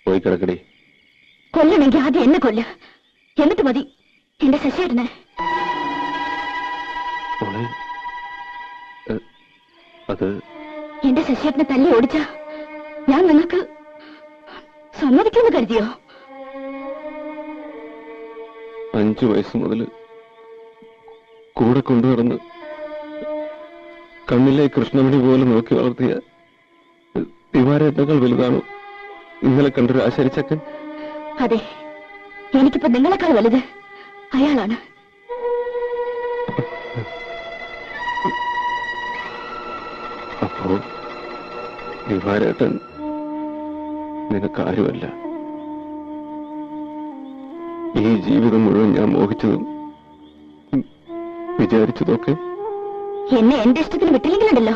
പോയി കിടക്കടി. കൊല്ലണമെങ്കിൽ ആദ്യം എന്നെ കൊല്ല, എന്നിട്ട് മതി എന്റെ ശശിയേട്ടനെ. അത് എന്റെ ശശിയേട്ടനെ തല്ലി ഓടിച്ച ഞാൻ നിങ്ങൾക്ക് സമ്മതിക്കുമെന്ന് കരുതിയോ? 5 വയസ്സ് മുതൽ കൂടെ കൊണ്ടുനടന്ന് കണ്ണിലെ കൃഷ്ണമണി പോലെ നോക്കി വളർത്തിയ ദിവാരേട്ടനേക്കാൾ വലുതാണോ ഇന്നലെ കണ്ടൊരു ആശാരിച്ചക്കൻ? അതെ, എനിക്കിപ്പോ നിങ്ങളെക്കാൾ വലുത് അയാളാണ്. അപ്പോ ദിവാരേട്ടൻ നിനക്കാരുമല്ല. ഈ ജീവിതം മുഴുവൻ ഞാൻ മോഹിച്ചതും വിചാരിച്ചതൊക്കെ എന്നെ എന്റെ ഇഷ്ടത്തിന് വിട്ടില്ലെങ്കിലുണ്ടല്ലോ,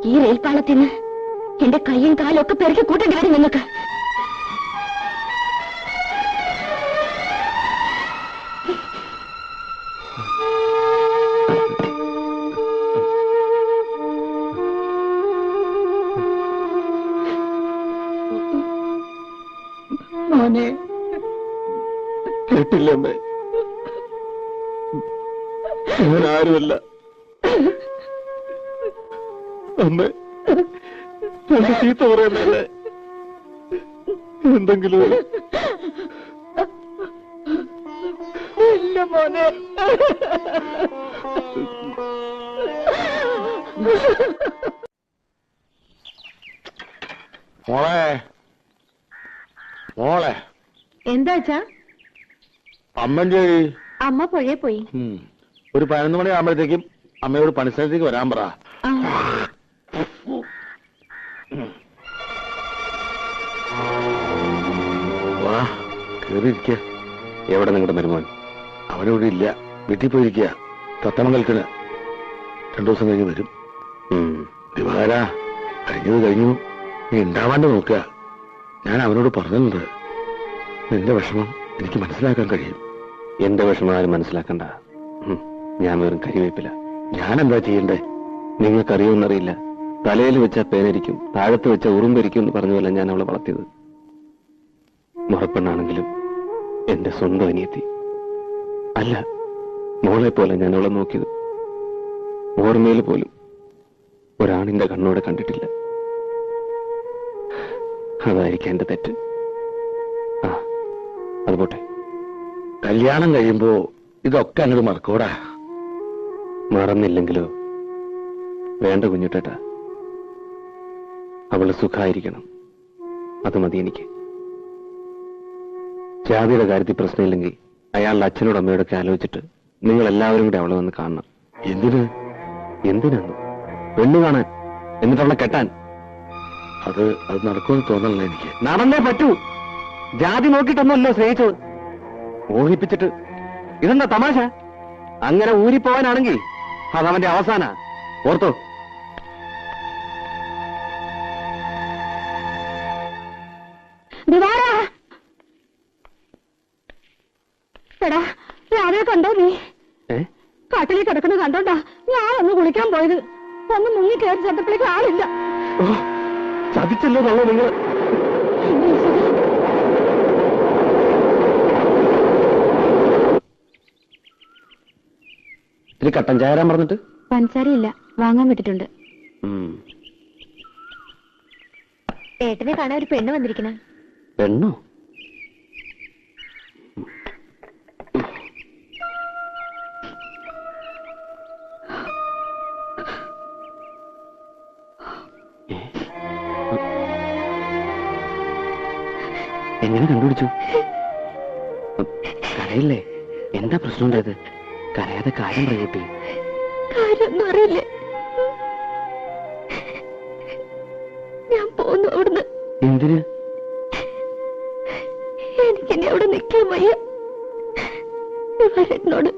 ഈ റെയിൽപാളത്തിൽ നിന്ന് എന്റെ കൈയും കാലും ഒക്കെ പെറുക്കി കൂട്ടേണ്ടി വരും നിങ്ങൾക്ക്. മോനെ കേട്ടില്ലമ്മേ, ഞാൻ ആരുമല്ല. അമ്മ എന്നെ ചീത്ത പറയുന്നല്ലേ? എന്തെങ്കിലും ഇല്ല മോനെ. മോളെ മോളെ എന്താച്ചാ? അമ്മന്റെ അമ്മ പുഴയെ പോയി. ഒരു 11 മണി ആകുമ്പോഴത്തേക്കും അമ്മയോട് പണിസ്ഥലത്തേക്ക് വരാൻ പറ. വാ കേറിയിരിക്ക. എവിടെ നിങ്ങളുടെ മരുമോൻ? അവനോട് ഇല്ല, വീട്ടിൽ പോയിരിക്കുക. തത്തമംഗലത്തിന് 2 ദിവസം കഴിഞ്ഞ് വരും. ദിവാര, കഴിഞ്ഞത് കഴിഞ്ഞു, നീ ഉണ്ടാവാണ്ട് നോക്കുക. ഞാൻ അവനോട് പറഞ്ഞിട്ടുണ്ട്, നിന്റെ വിഷമം എനിക്ക് മനസ്സിലാക്കാൻ കഴിയും. എന്റെ വിഷമം ആരും മനസ്സിലാക്കണ്ട. ഞാൻ വെറും കരിവേപ്പില്ല. ഞാൻ എന്താ ചെയ്യണ്ടേ? നിങ്ങൾക്കറിയുമെന്നറിയില്ല, തലയിൽ വെച്ച പേനരിക്കും, താഴത്ത് വെച്ച ഉറുമ്പരിക്കും എന്ന് പറഞ്ഞ പോലെ ഞാൻ അവളെ വളർത്തിയത്. മുറപ്പെണ്ണാണെങ്കിലും എന്റെ സ്വന്തം അനിയത്തി അല്ല, മോളെ പോലെ ഞാൻ അവളെ നോക്കിയത്. ഓർമ്മയിൽ പോലും ഒരാണിന്റെ കണ്ണോടെ കണ്ടിട്ടില്ല. അതായിരിക്കും എന്റെ തെറ്റ്. അത് പോട്ടെ. കല്യാണം കഴിയുമ്പോ ഇതൊക്കെ അങ്ങോട്ട് മറക്കോടാ. മറന്നില്ലെങ്കിലോ വേണ്ട കുഞ്ഞുട്ടേട്ടാ, അവള് സുഖായിരിക്കണം, അത് മതി എനിക്ക്. ജാതിയുടെ കാര്യത്തിൽ പ്രശ്നമില്ലെങ്കിൽ അയാളുടെ അച്ഛനോടും അമ്മയോടൊക്കെ ആലോചിച്ചിട്ട് നിങ്ങൾ എല്ലാവരും കൂടെ അവളെ വന്ന് കാണണം. എന്തിനാന്ന്? പെണ്ണു കാണാൻ, എന്നിട്ട് അവളെ കെട്ടാൻ. അത് നടക്കുമെന്ന് തോന്നണല്ലോ എനിക്ക്. നടന്നേ പറ്റൂ. ജാതി നോക്കിയിട്ടൊന്നുമല്ലോ സ്നേഹിച്ചത്, മോഹിപ്പിച്ചിട്ട്. ഇതെന്താ തമാശ? അങ്ങനെ ഊരിപ്പോവാനാണെങ്കിൽ അതവന്റെ അവസാന. ഓർത്തോ? എടാ, രാവിലെ കണ്ടോ നീ? കാട്ടിലേക്ക് കിടക്കുന്നത് കണ്ടോണ്ടാ ഞാനൊന്ന് കുളിക്കാൻ പോയത്. ഒന്ന് മുങ്ങി കയറി ചെന്നപ്പോഴേക്ക് ആളില്ല. ചതിച്ചല്ലോ തള്ളോ നിങ്ങൾ. ഇത് കട്ടൻ ചായ തരാൻ പറഞ്ഞിട്ട് പഞ്ചസാരയില്ല, വാങ്ങാൻ വിട്ടിട്ടുണ്ട്. ഏട്ടനെ കാണാൻ ഒരു പെണ്ണ് വന്നിരിക്കണ. പെണ്ണോ? എങ്ങനെ കണ്ടുപിടിച്ചു? കരയില്ലേ? എന്താ പ്രശ്നം ഉണ്ടായത്? കരയാതെ കാര്യം പറയൂട്ടി. കാര്യമൊന്നും അറിയില്ലേ? ഞാൻ പോന്നു അവിടുന്ന്. എന്തിന്? എനിക്കിനി അവിടെ നിൽക്കാൻ വയ്യ. എന്നോട്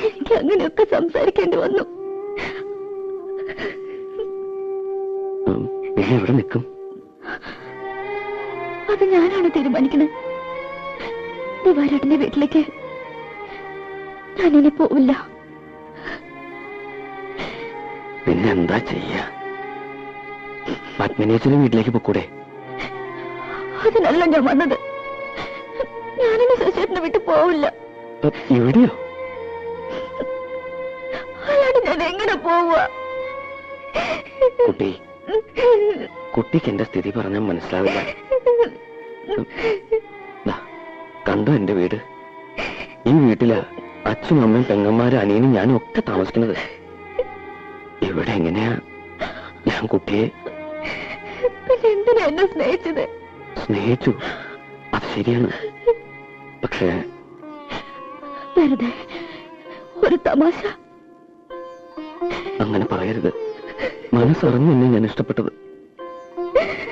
എനിക്ക് അങ്ങനെയൊക്കെ സംസാരിക്കേണ്ടി വന്നു. പിന്നെ എവിടെ നിൽക്കും? അത് ഞാനാണ് തീരുമാനിക്കുന്നത്. ദിവാരേട്ടന്റെ വീട്ടിലേക്ക് ഞാനിനി പോവില്ല. പിന്നെന്താ ചെയ്യ? പത്മിനിയച്ഛനും വീട്ടിലേക്ക് പൊക്കൂടെ? അതിനല്ല ഞാൻ വന്നത്. ഞാനെന്നെ ശശിയേട്ടനെ വിട്ടു പോവില്ല. എവിടെയോ? അല്ലാണ്ട് ഞാൻ എങ്ങനെ പോവുക? കുട്ടി, കുട്ടിക്ക് എന്റെ സ്ഥിതി പറഞ്ഞാൽ മനസ്സിലാവില്ല. കണ്ടോ എന്റെ വീട്? ഈ വീട്ടിലാ അച്ഛനും അമ്മയും പെങ്ങന്മാരും അനിയനും ഞാനും ഒക്കെ താമസിക്കുന്നത്. ഇവിടെ എങ്ങനെയാ ഞാൻ കുട്ടിയെ? പിന്നെ എന്തിനാ എന്നെ സ്നേഹിച്ചത്? സ്നേഹിച്ചു, അത് ശരിയാണ്. പക്ഷേ വെറുതെ ഒരു തമാശ. അങ്ങനെ പറയരുത്. മനസ്സറിഞ്ഞ് എന്നെ ഞാൻ ഇഷ്ടപ്പെട്ടത്.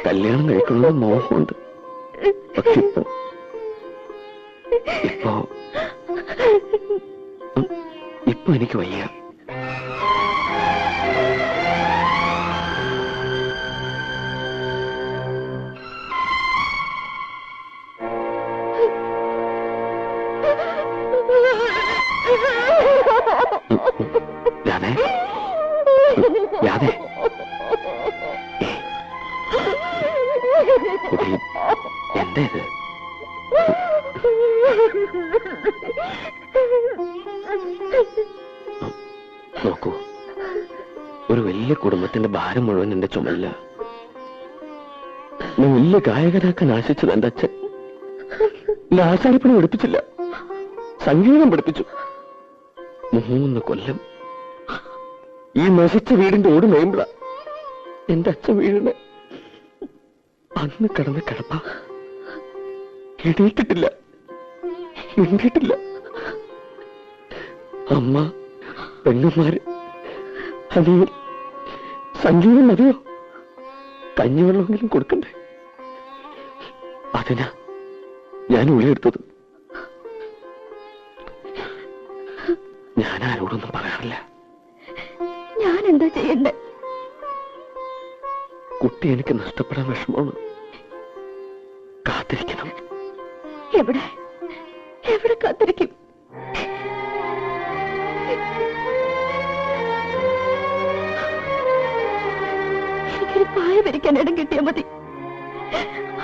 കല്യാണം കഴിക്കുന്നത് മോഹമുണ്ട്. പക്ഷെ ഇപ്പൊ എനിക്ക് വയ്യ. രാധേ, രാധേ, കുട്ടി, എന്താ ഇത്? നോക്കൂ, ഒരു വലിയ കുടുംബത്തിന്റെ ഭാരം മുഴുവൻ എന്റെ ചുമല്ല. ഞാൻ വലിയ ഗായകനാക്കാൻ ആശിച്ചത് എന്റെ അച്ഛൻ. എന്റെ ആശാരിപ്പണി പഠിപ്പിച്ചില്ല, സംഗീതം പഠിപ്പിച്ചു. 3 കൊല്ലം ഈ നശിച്ച വീടിന്റെ ഓട് മേമ്പള എന്റെ അച്ഛൻ വീടിന് അന്ന് കിടന്ന കിടപ്പ. എണീറ്റിട്ടില്ല, മിണ്ടിയിട്ടില്ല. അമ്മ, പെങ്ങന്മാര്, അനിയൻ, സംഗീതം മതിയോ? കഞ്ഞിവെള്ളമെങ്കിലും കൊടുക്കണ്ടേ? അതിനാ ഞാൻ ഉളിയെടുത്തത്. ഞാൻ ആരോടൊന്നും പറയാറില്ല. ഞാൻ എന്താ ചെയ്യണ്ടേ? കുട്ടി എനിക്ക് നഷ്ടപ്പെടാൻ വിഷമമാണ്. കാത്തിരിക്കണം. എവിടെ എവിടെ കാത്തിരിക്കും? എനിക്കൊരു പായ വരിക്കാൻ ഇടം കിട്ടിയാൽ മതി.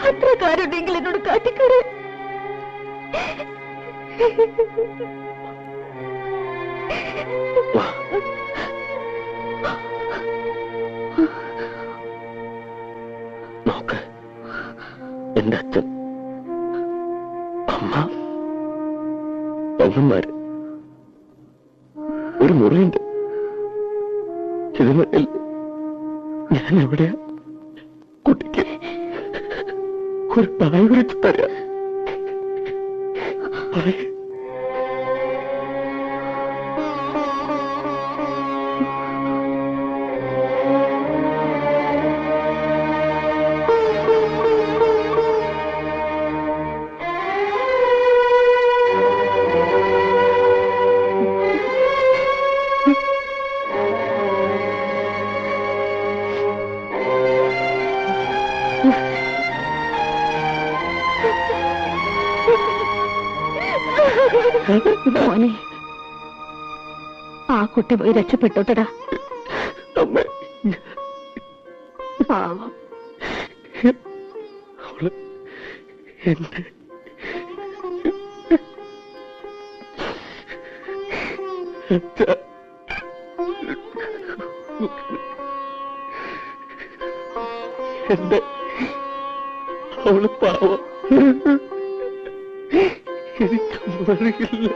അത്ര കാര്യമുണ്ടെങ്കിൽ എന്നോട് കാട്ടിക്കൂടെ? നോക്ക്, എന്റെ അച്ഛൻ, അമ്മ, പെങ്ങന്മാര്, ഒരു മുറിയുണ്ട്. ഇതിൽ ഞാൻ എവിടെയാ കുട്ടിക്ക് ഒരു പായ വിളിച്ചു തരാം? പായ മോനെ, ആ കുട്ടി പോയി രക്ഷപ്പെട്ടോട്ടടാ. പാവം. അവള് എന്നെ എന്റെ അവള് പാവം. എനിക്കൊന്നും അറിയില്ല.